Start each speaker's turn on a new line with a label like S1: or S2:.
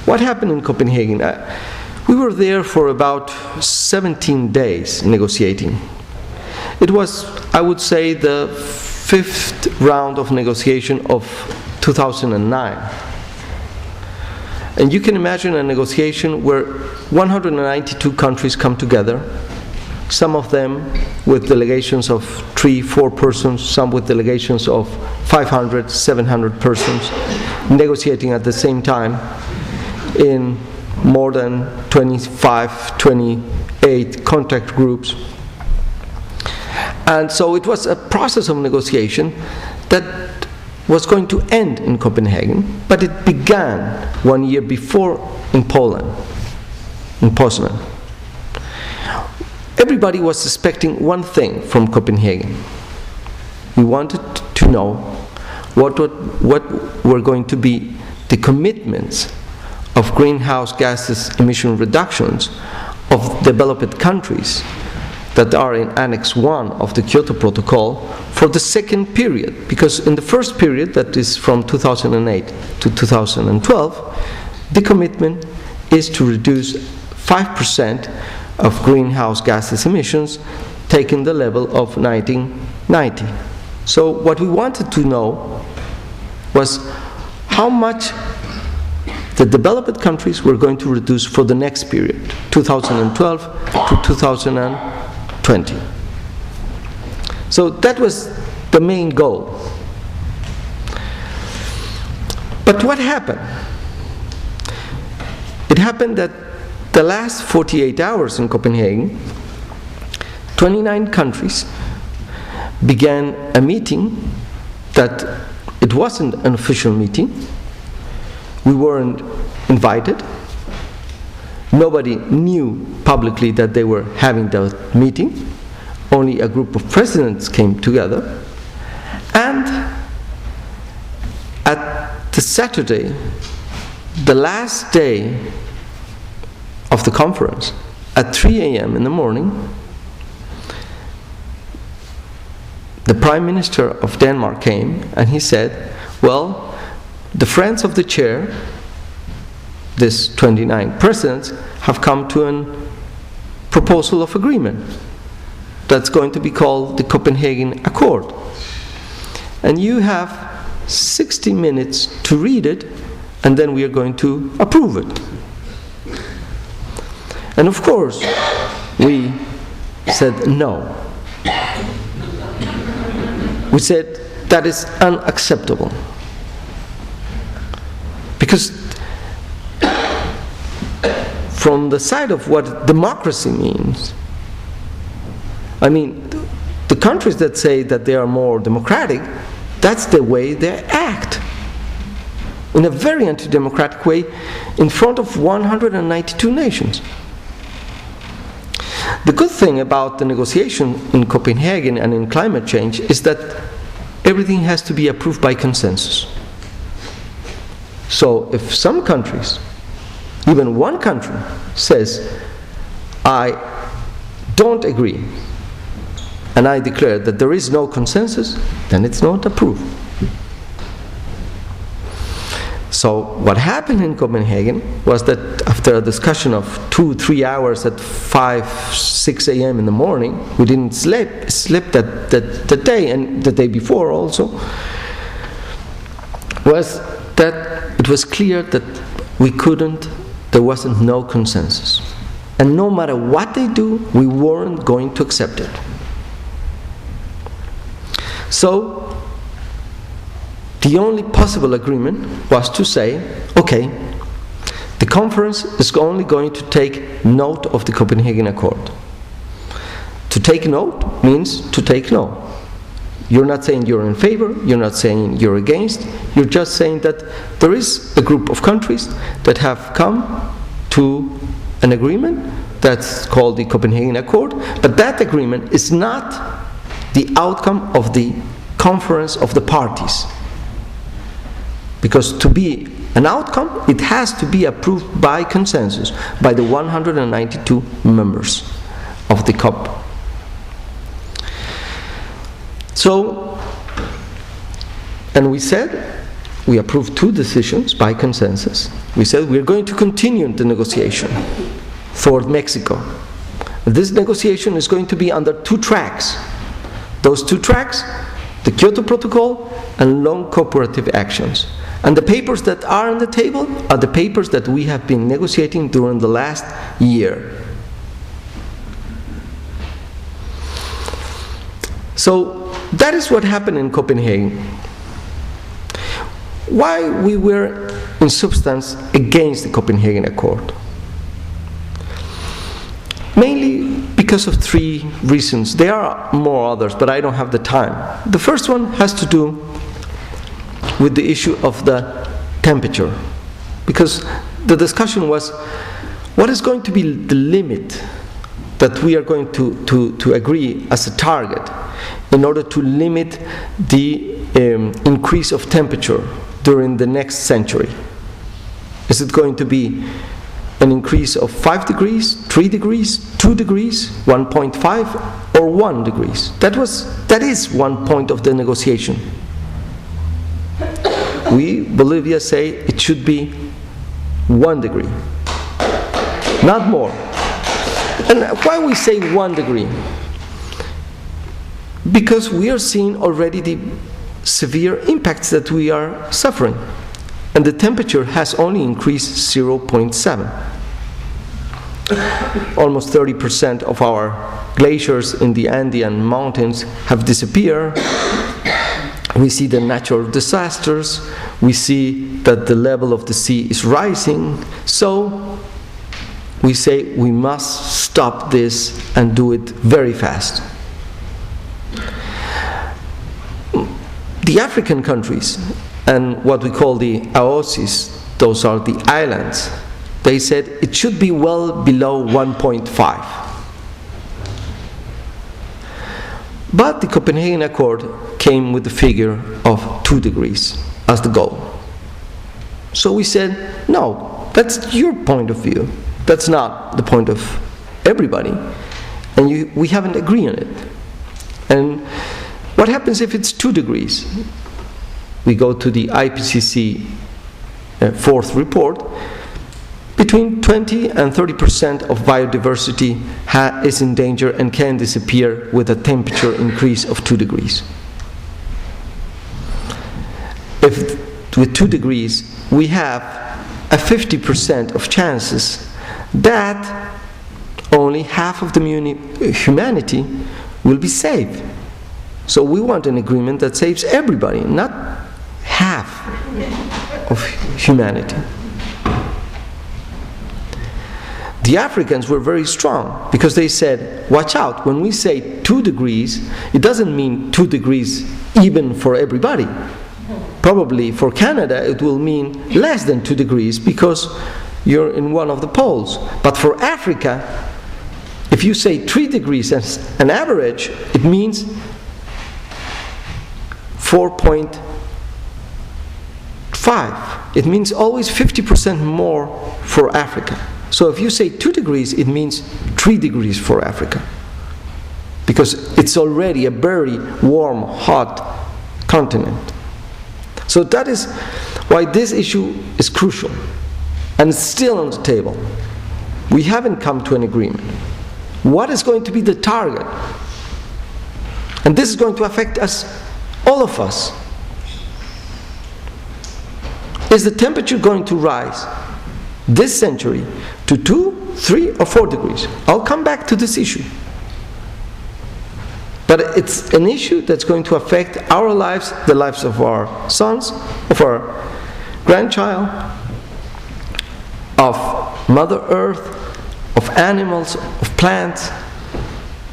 S1: what happened in Copenhagen? We were there for about 17 days negotiating. It was, I would say, the 5th round of negotiation of 2009. And you can imagine a negotiation where 192 countries come together, some of them with delegations of 3-4 persons, some with delegations of 500, 700 persons, negotiating at the same time in more than 25, 28 contact groups. And so it was a process of negotiation that was going to end in Copenhagen, but it began 1 year before in Poland, in Poznan. Everybody was expecting one thing from Copenhagen. We wanted to know what were going to be the commitments of greenhouse gases emission reductions of developed countries that are in Annex 1 of the Kyoto Protocol for the second period. Because in the first period, that is from 2008 to 2012, the commitment is to reduce 5% of greenhouse gases emissions, taking the level of 1990. So what we wanted to know was how much the developed countries were going to reduce for the next period, 2012 to 2020. So that was the main goal. But what happened? It happened that the last 48 hours in Copenhagen, 29 countries began a meeting that it wasn't an official meeting. We weren't invited. Nobody knew publicly that they were having that meeting. Only a group of presidents came together. And at the Saturday, the last day of the conference, at 3 a.m. in the morning, the Prime Minister of Denmark came and he said, well, the friends of the chair, this 29 presidents, have come to a proposal of agreement that's going to be called the Copenhagen Accord. And you have 60 minutes to read it, and then we are going to approve it. And of course, we said no. We said that is unacceptable. Because from the side of what democracy means, I mean, the countries that say that they are more democratic, that's the way they act. In a very anti-democratic way, in front of 192 nations. The good thing about the negotiation in Copenhagen and in climate change is that everything has to be approved by consensus. So if some countries, even one country, says, I don't agree, and I declare that there is no consensus, then it's not approved. So what happened in Copenhagen was that after a discussion of 2-3 hours at 5-6 a.m. in the morning, we didn't sleep that day and the day before also, was that it was clear that there wasn't no consensus. And no matter what they do, we weren't going to accept it. So the only possible agreement was to say, okay, the conference is only going to take note of the Copenhagen Accord. To take note means to take no. You're not saying you're in favor, you're not saying you're against, you're just saying that there is a group of countries that have come to an agreement that's called the Copenhagen Accord, but that agreement is not the outcome of the conference of the parties. Because to be an outcome, it has to be approved by consensus, by the 192 members of the COP. So, and we said, we approved 2 decisions by consensus. We said we're going to continue the negotiation toward Mexico. This negotiation is going to be under 2 tracks. Those 2 tracks, the Kyoto Protocol and long cooperative actions. And the papers that are on the table are the papers that we have been negotiating during the last year. So that is what happened in Copenhagen. Why we were in substance against the Copenhagen Accord? Mainly because of 3 reasons. There are more others, but I don't have the time. The first one has to do with the issue of the temperature. Because the discussion was, what is going to be the limit that we are going to agree as a target in order to limit the increase of temperature during the next century? Is it going to be an increase of 5 degrees, 3 degrees, 2 degrees, 1.5, or 1 degrees? That is one point of the negotiation. We, Bolivia, say it should be 1 degree, not more. And why we say 1 degree? Because we are seeing already the severe impacts that we are suffering. And the temperature has only increased 0.7. Almost 30% of our glaciers in the Andean mountains have disappeared. We see the natural disasters. We see that the level of the sea is rising. So we say we must stop this and do it very fast. The African countries and what we call the AOCs, those are the islands, they said it should be well below 1.5. But the Copenhagen Accord came with the figure of 2 degrees as the goal. So we said, no, that's your point of view. That's not the point of everybody. And we haven't agreed on it. And what happens if it's 2 degrees? We go to the IPCC 4th report. Between 20 and 30% of biodiversity is in danger and can disappear with a temperature increase of 2 degrees. If with 2 degrees we have a 50% of chances that only half of the humanity will be saved. So we want an agreement that saves everybody, not half of humanity. The Africans were very strong because they said, watch out, when we say 2 degrees, it doesn't mean 2 degrees even for everybody. Probably for Canada it will mean less than 2 degrees because you're in one of the poles. But for Africa, if you say 3 degrees as an average, it means 4.5. It means always 50% more for Africa. So if you say 2 degrees, it means 3 degrees for Africa. Because it's already a very warm, hot continent. So that is why this issue is crucial. And it's still on the table. We haven't come to an agreement. What is going to be the target? And this is going to affect us, all of us. Is the temperature going to rise this century to 2, 3, or 4 degrees? I'll come back to this issue. But it's an issue that's going to affect our lives, the lives of our sons, of our grandchild, of Mother Earth, of animals, of plants,